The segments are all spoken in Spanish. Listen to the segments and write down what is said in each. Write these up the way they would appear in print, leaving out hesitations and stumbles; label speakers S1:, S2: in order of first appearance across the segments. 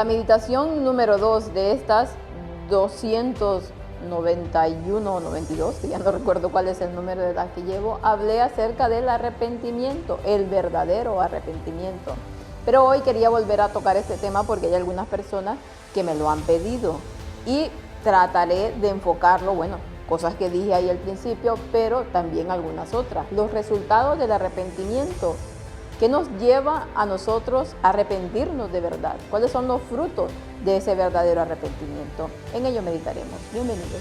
S1: La meditación número 2 de estas 291 o 92, que ya no recuerdo cuál es el número de las que llevo, hablé acerca del arrepentimiento, el verdadero arrepentimiento. Pero hoy quería volver a tocar este tema porque hay algunas personas que me lo han pedido y trataré de enfocarlo, bueno, cosas que dije ahí al principio, pero también algunas otras. Los resultados del arrepentimiento. ¿Qué nos lleva a nosotros a arrepentirnos de verdad? ¿Cuáles son los frutos de ese verdadero arrepentimiento? En ello meditaremos. Bienvenidos.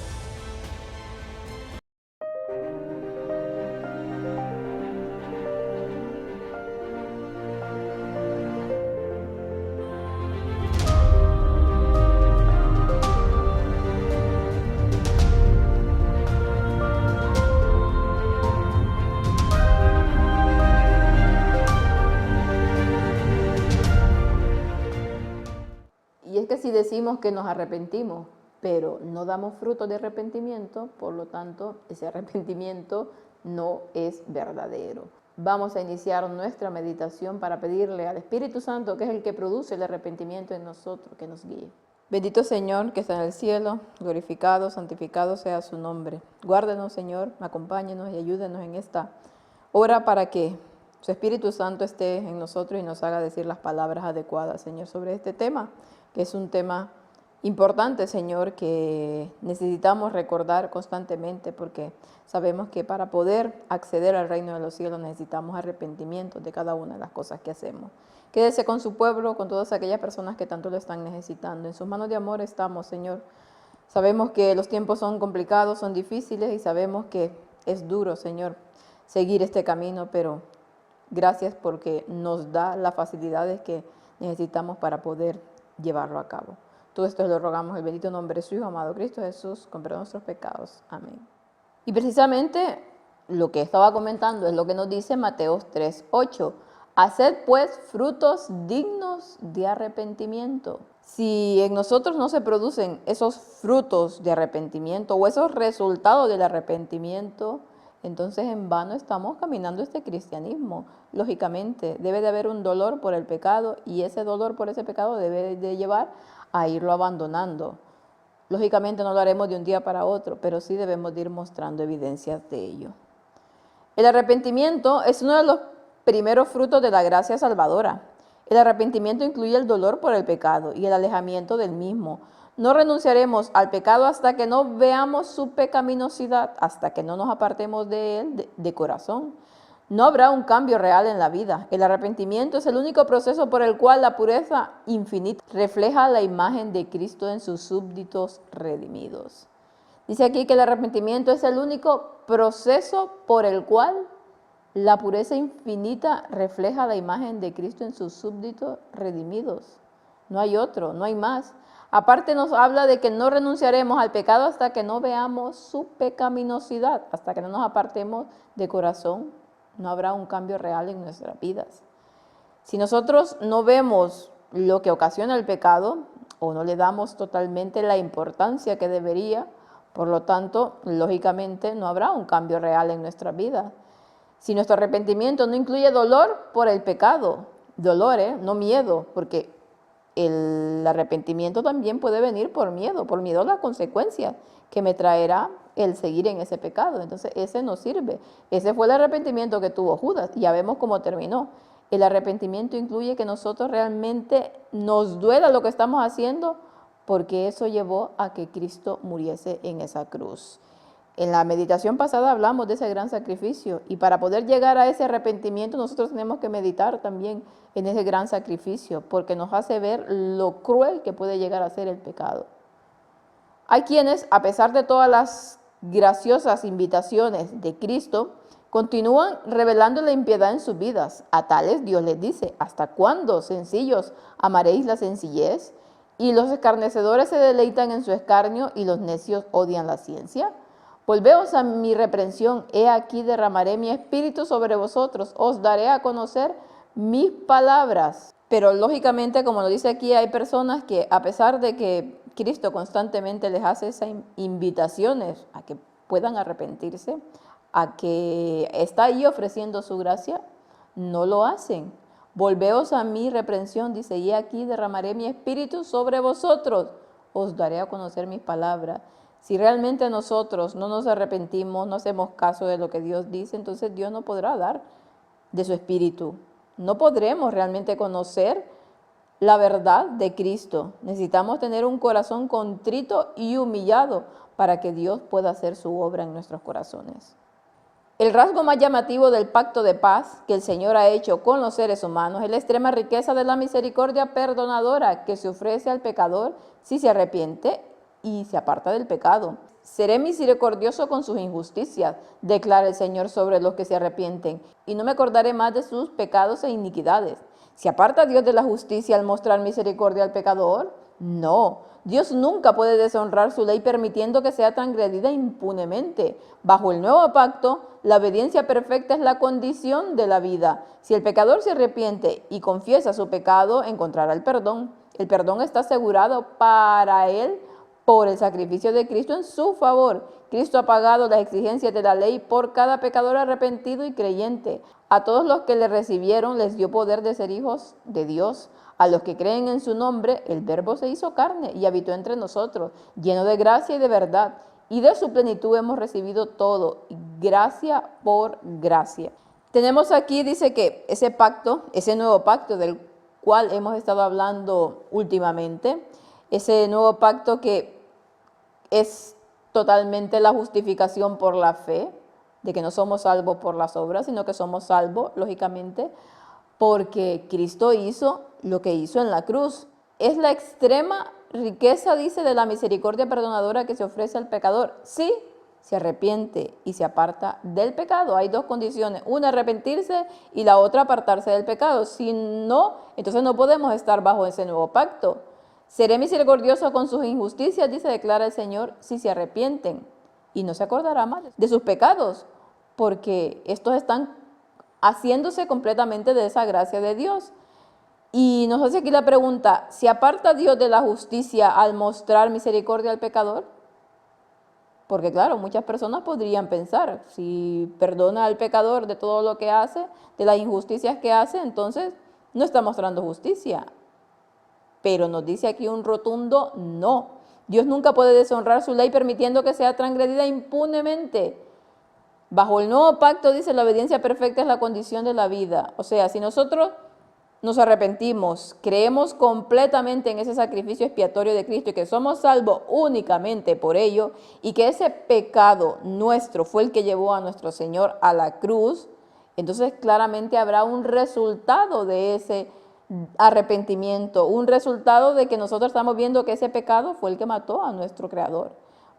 S1: Y es que si decimos que nos arrepentimos, pero no damos fruto de arrepentimiento, por lo tanto, ese arrepentimiento no es verdadero. Vamos a iniciar nuestra meditación para pedirle al Espíritu Santo, que es el que produce el arrepentimiento en nosotros, que nos guíe. Bendito Señor, que está en el cielo, glorificado, santificado sea su nombre. Guárdenos, Señor, acompáñenos y ayúdenos en esta hora para que su Espíritu Santo esté en nosotros y nos haga decir las palabras adecuadas, Señor, sobre este tema, que es un tema importante, Señor, que necesitamos recordar constantemente porque sabemos que para poder acceder al reino de los cielos necesitamos arrepentimiento de cada una de las cosas que hacemos. Quédese con su pueblo, con todas aquellas personas que tanto lo están necesitando. En sus manos de amor estamos, Señor. Sabemos que los tiempos son complicados, son difíciles y sabemos que es duro, Señor, seguir este camino, pero gracias porque nos da las facilidades que necesitamos para poder llevarlo a cabo. Todo esto lo rogamos en el bendito nombre de su Hijo amado Cristo Jesús, con perdón de nuestros pecados. Amén. Y precisamente lo que estaba comentando es lo que nos dice Mateo 3:8. Haced pues frutos dignos de arrepentimiento. Si en nosotros no se producen esos frutos de arrepentimiento o esos resultados del arrepentimiento, entonces en vano estamos caminando este cristianismo. Lógicamente debe de haber un dolor por el pecado y ese dolor por ese pecado debe de llevar a irlo abandonando. Lógicamente no lo haremos de un día para otro, pero sí debemos de ir mostrando evidencias de ello. El arrepentimiento es uno de los primeros frutos de la gracia salvadora. El arrepentimiento incluye el dolor por el pecado y el alejamiento del mismo. No renunciaremos al pecado hasta que no veamos su pecaminosidad, hasta que no nos apartemos de él de corazón. No habrá un cambio real en la vida. El arrepentimiento es el único proceso por el cual la pureza infinita refleja la imagen de Cristo en sus súbditos redimidos. Dice aquí que el arrepentimiento es el único proceso por el cual la pureza infinita refleja la imagen de Cristo en sus súbditos redimidos. No hay otro, no hay más. Aparte nos habla de que no renunciaremos al pecado hasta que no veamos su pecaminosidad, hasta que no nos apartemos de corazón. No habrá un cambio real en nuestras vidas. Si nosotros no vemos lo que ocasiona el pecado o no le damos totalmente la importancia que debería, por lo tanto, lógicamente no habrá un cambio real en nuestra vida. Si nuestro arrepentimiento no incluye dolor por el pecado, dolor, no miedo, porque el arrepentimiento también puede venir por miedo a las consecuencias que me traerá el seguir en ese pecado. Entonces ese no sirve. Ese fue el arrepentimiento que tuvo Judas y ya vemos cómo terminó. El arrepentimiento incluye que nosotros realmente nos duela lo que estamos haciendo porque eso llevó a que Cristo muriese en esa cruz. En la meditación pasada hablamos de ese gran sacrificio y para poder llegar a ese arrepentimiento nosotros tenemos que meditar también en ese gran sacrificio porque nos hace ver lo cruel que puede llegar a ser el pecado. Hay quienes, a pesar de todas las graciosas invitaciones de Cristo, continúan revelando la impiedad en sus vidas. A tales Dios les dice, ¿hasta cuándo, sencillos, amaréis la sencillez? Y los escarnecedores se deleitan en su escarnio y los necios odian la ciencia. Volveos a mi reprensión, he aquí derramaré mi espíritu sobre vosotros, os daré a conocer mis palabras. Pero lógicamente, como lo dice aquí, hay personas que a pesar de que Cristo constantemente les hace esas invitaciones a que puedan arrepentirse, a que está ahí ofreciendo su gracia, no lo hacen. Volveos a mi reprensión, dice, y aquí derramaré mi espíritu sobre vosotros, os daré a conocer mis palabras. Si realmente nosotros no nos arrepentimos, no hacemos caso de lo que Dios dice, entonces Dios no podrá dar de su espíritu. No podremos realmente conocer la verdad de Cristo. Necesitamos tener un corazón contrito y humillado para que Dios pueda hacer su obra en nuestros corazones. El rasgo más llamativo del pacto de paz que el Señor ha hecho con los seres humanos es la extrema riqueza de la misericordia perdonadora que se ofrece al pecador si se arrepiente y se aparta del pecado. Seré misericordioso con sus injusticias, declara el Señor sobre los que se arrepienten, y no me acordaré más de sus pecados e iniquidades. ¿Se aparta Dios de la justicia al mostrar misericordia al pecador? No. Dios nunca puede deshonrar su ley permitiendo que sea transgredida impunemente. Bajo el nuevo pacto, la obediencia perfecta es la condición de la vida. Si el pecador se arrepiente y confiesa su pecado, encontrará el perdón. El perdón está asegurado para él por el sacrificio de Cristo en su favor. Cristo ha pagado las exigencias de la ley por cada pecador arrepentido y creyente. A todos los que le recibieron les dio poder de ser hijos de Dios. A los que creen en su nombre, el Verbo se hizo carne y habitó entre nosotros, lleno de gracia y de verdad. Y de su plenitud hemos recibido todo, gracia por gracia. Tenemos aquí, dice que ese pacto, ese nuevo pacto del cual hemos estado hablando últimamente, ese nuevo pacto que es totalmente la justificación por la fe, de que no somos salvos por las obras, sino que somos salvos, lógicamente, porque Cristo hizo lo que hizo en la cruz. Es la extrema riqueza, dice, de la misericordia perdonadora que se ofrece al pecador. Sí, se arrepiente y se aparta del pecado. Hay dos condiciones, una arrepentirse y la otra apartarse del pecado. Si no, entonces no podemos estar bajo ese nuevo pacto. Seré misericordioso con sus injusticias, dice, declara el Señor, si se arrepienten, y no se acordará más de sus pecados, porque estos están haciéndose completamente de esa gracia de Dios. Y nos hace aquí la pregunta, ¿se aparta Dios de la justicia al mostrar misericordia al pecador? Porque claro, muchas personas podrían pensar, si perdona al pecador de todo lo que hace, de las injusticias que hace, entonces no está mostrando justicia. Pero nos dice aquí un rotundo no. Dios nunca puede deshonrar su ley permitiendo que sea transgredida impunemente. Bajo el nuevo pacto, dice, la obediencia perfecta es la condición de la vida. O sea, si nosotros nos arrepentimos, creemos completamente en ese sacrificio expiatorio de Cristo y que somos salvos únicamente por ello, y que ese pecado nuestro fue el que llevó a nuestro Señor a la cruz, entonces claramente habrá un resultado de ese arrepentimiento, un resultado de que nosotros estamos viendo que ese pecado fue el que mató a nuestro Creador.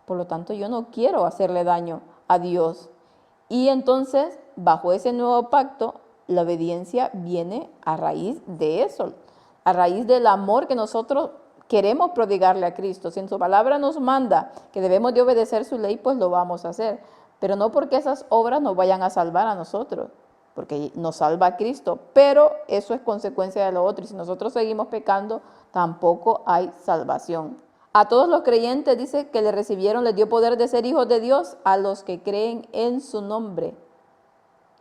S1: Por lo tanto, yo no quiero hacerle daño a Dios. Y entonces, bajo ese nuevo pacto, la obediencia viene a raíz de eso, a raíz del amor que nosotros queremos prodigarle a Cristo. Si en su palabra nos manda que debemos de obedecer su ley, pues lo vamos a hacer. Pero no porque esas obras nos vayan a salvar a nosotros, porque nos salva a Cristo, pero eso es consecuencia de lo otro. Y si nosotros seguimos pecando, tampoco hay salvación. A todos los creyentes, dice, que le recibieron, les dio poder de ser hijos de Dios, a los que creen en su nombre.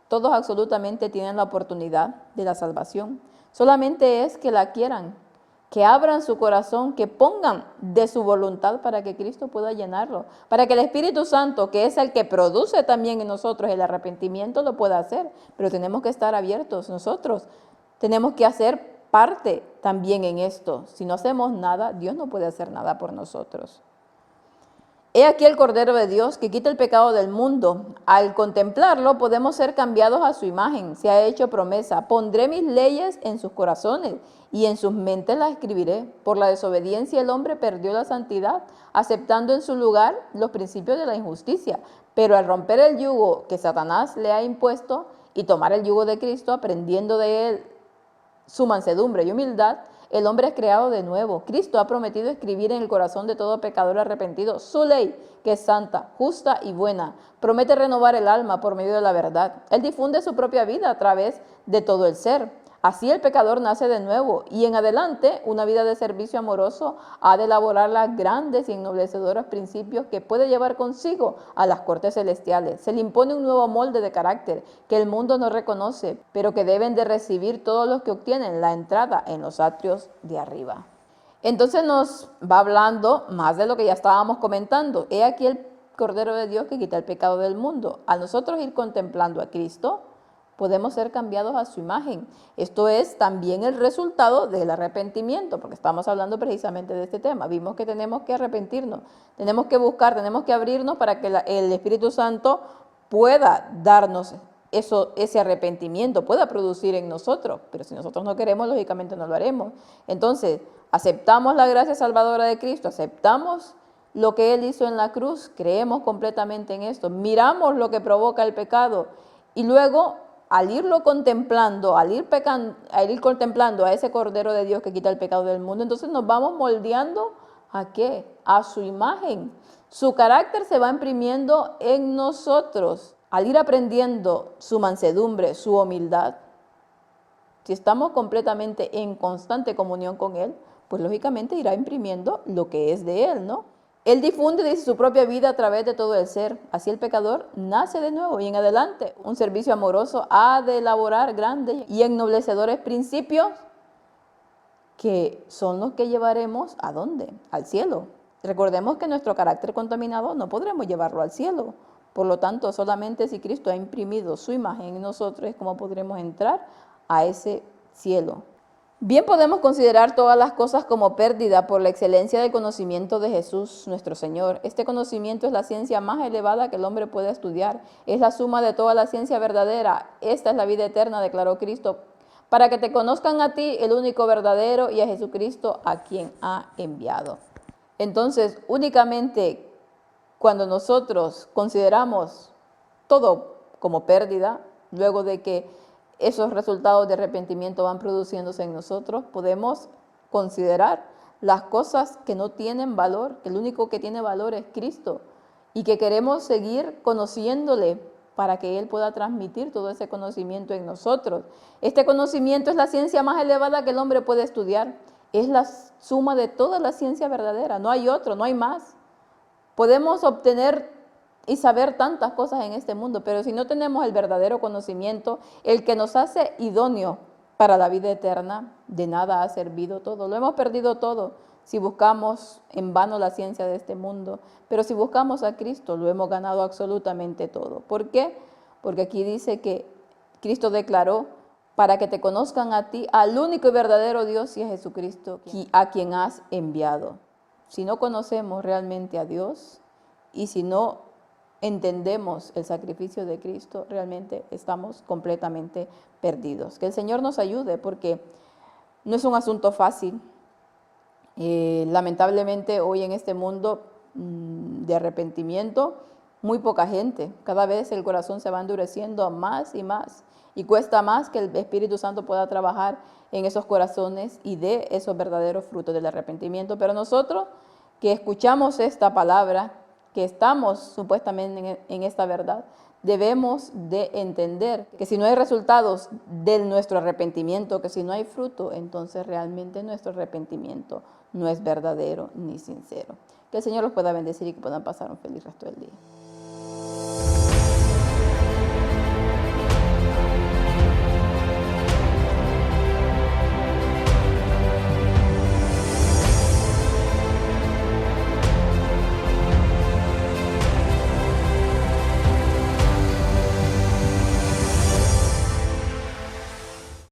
S1: Todos absolutamente tienen la oportunidad de la salvación. Solamente es que la quieran, que abran su corazón, que pongan de su voluntad para que Cristo pueda llenarlo, para que el Espíritu Santo, que es el que produce también en nosotros el arrepentimiento, lo pueda hacer. Pero tenemos que estar abiertos nosotros, tenemos que hacer parte también en esto. Si no hacemos nada, Dios no puede hacer nada por nosotros. He aquí el Cordero de Dios que quita el pecado del mundo. Al contemplarlo podemos ser cambiados a su imagen. Se ha hecho promesa. Pondré mis leyes en sus corazones y en sus mentes las escribiré. Por la desobediencia el hombre perdió la santidad, aceptando en su lugar los principios de la injusticia. Pero al romper el yugo que Satanás le ha impuesto y tomar el yugo de Cristo, aprendiendo de él su mansedumbre y humildad, el hombre es creado de nuevo. Cristo ha prometido escribir en el corazón de todo pecador arrepentido su ley, que es santa, justa y buena. Promete renovar el alma por medio de la verdad. Él difunde su propia vida a través de todo el ser. Así el pecador nace de nuevo y en adelante una vida de servicio amoroso ha de elaborar los grandes y ennoblecedores principios que puede llevar consigo a las cortes celestiales. Se le impone un nuevo molde de carácter que el mundo no reconoce, pero que deben de recibir todos los que obtienen la entrada en los atrios de arriba. Entonces nos va hablando más de lo que ya estábamos comentando. He aquí el Cordero de Dios que quita el pecado del mundo. A nosotros ir contemplando a Cristo, podemos ser cambiados a su imagen. Esto es también el resultado del arrepentimiento, porque estamos hablando precisamente de este tema. Vimos que tenemos que arrepentirnos, tenemos que buscar, tenemos que abrirnos para que el Espíritu Santo pueda darnos ese arrepentimiento, pueda producir en nosotros. Pero si nosotros no queremos, lógicamente no lo haremos. Entonces, aceptamos la gracia salvadora de Cristo, aceptamos lo que Él hizo en la cruz, creemos completamente en esto, miramos lo que provoca el pecado y luego al irlo contemplando, al ir contemplando a ese Cordero de Dios que quita el pecado del mundo, entonces nos vamos moldeando ¿a qué? A su imagen. Su carácter se va imprimiendo en nosotros. Al ir aprendiendo su mansedumbre, su humildad, si estamos completamente en constante comunión con Él, pues lógicamente irá imprimiendo lo que es de Él, ¿no? Él difunde, dice, su propia vida a través de todo el ser. Así el pecador nace de nuevo y en adelante un servicio amoroso ha de elaborar grandes y ennoblecedores principios que son los que llevaremos ¿a dónde? Al cielo. Recordemos que nuestro carácter contaminado no podremos llevarlo al cielo. Por lo tanto, solamente si Cristo ha imprimido su imagen en nosotros es como podremos entrar a ese cielo. Bien podemos considerar todas las cosas como pérdida por la excelencia del conocimiento de Jesús nuestro Señor. Este conocimiento es la ciencia más elevada que el hombre puede estudiar. Es la suma de toda la ciencia verdadera. Esta es la vida eterna, declaró Cristo, para que te conozcan a ti, el único verdadero, y a Jesucristo, a quien ha enviado. Entonces, únicamente cuando nosotros consideramos todo como pérdida, luego de que esos resultados de arrepentimiento van produciéndose en nosotros, podemos considerar las cosas que no tienen valor, que el único que tiene valor es Cristo y que queremos seguir conociéndole para que Él pueda transmitir todo ese conocimiento en nosotros. Este conocimiento es la ciencia más elevada que el hombre puede estudiar, es la suma de toda la ciencia verdadera, no hay otro, no hay más. Podemos obtener y saber tantas cosas en este mundo, pero si no tenemos el verdadero conocimiento, el que nos hace idóneo para la vida eterna, de nada ha servido todo. Lo hemos perdido todo si buscamos en vano la ciencia de este mundo, pero si buscamos a Cristo, lo hemos ganado absolutamente todo. ¿Por qué? Porque aquí dice que Cristo declaró, para que te conozcan a ti, al único y verdadero Dios y a Jesucristo, a quien has enviado. Si no conocemos realmente a Dios y si no entendemos el sacrificio de Cristo, realmente estamos completamente perdidos. Que el Señor nos ayude porque no es un asunto fácil. Lamentablemente hoy en este mundo de arrepentimiento, muy poca gente. Cada vez el corazón se va endureciendo más y más y cuesta más que el Espíritu Santo pueda trabajar en esos corazones y dé esos verdaderos frutos del arrepentimiento. Pero nosotros que escuchamos esta palabra, que estamos supuestamente en esta verdad, debemos de entender que si no hay resultados de nuestro arrepentimiento, que si no hay fruto, entonces realmente nuestro arrepentimiento no es verdadero ni sincero. Que el Señor los pueda bendecir y que puedan pasar un feliz resto del día.